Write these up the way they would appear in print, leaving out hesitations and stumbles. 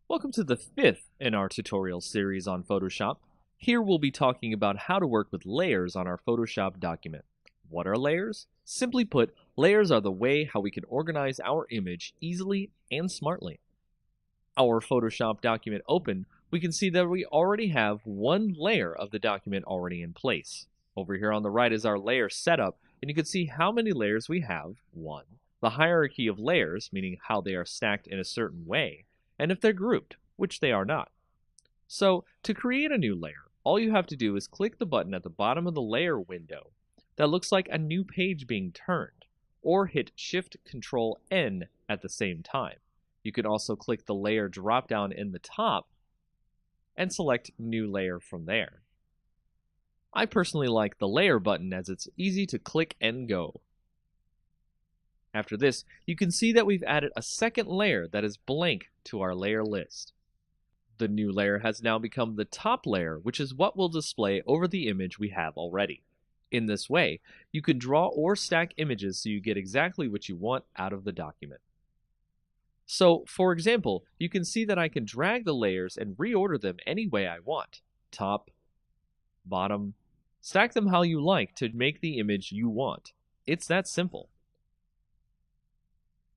Welcome to the fifth in our tutorial series on Photoshop. Here we'll be talking about how to work with layers on our Photoshop document. What are layers? Simply put, layers are the way how we can organize our image easily and smartly. Our Photoshop document open, we can see that we already have one layer of the document already in place. Over here on the right is our layer setup, and you can see how many layers we have. One. The hierarchy of layers, meaning how they are stacked in a certain way, and if they're grouped, which they are not. So, to create a new layer, all you have to do is click the button at the bottom of the layer window that looks like a new page being turned, or hit Shift Control N at the same time. You can also click the layer drop down in the top and select New Layer from there. I personally like the Layer button as it's easy to click and go. After this, you can see that we've added a second layer that is blank to our layer list. The new layer has now become the top layer, which is what will display over the image we have already. In this way, you can draw or stack images so you get exactly what you want out of the document. So, for example, you can see that I can drag the layers and reorder them any way I want. Top, bottom, stack them how you like to make the image you want. It's that simple.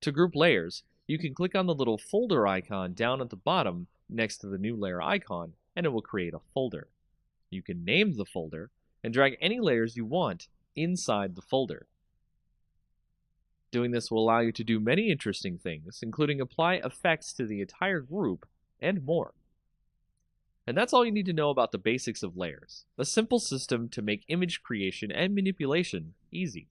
To group layers, you can click on the little folder icon down at the bottom next to the new layer icon, and it will create a folder. You can name the folder and drag any layers you want inside the folder. Doing this will allow you to do many interesting things, including apply effects to the entire group and more. And that's all you need to know about the basics of layers, a simple system to make image creation and manipulation easy.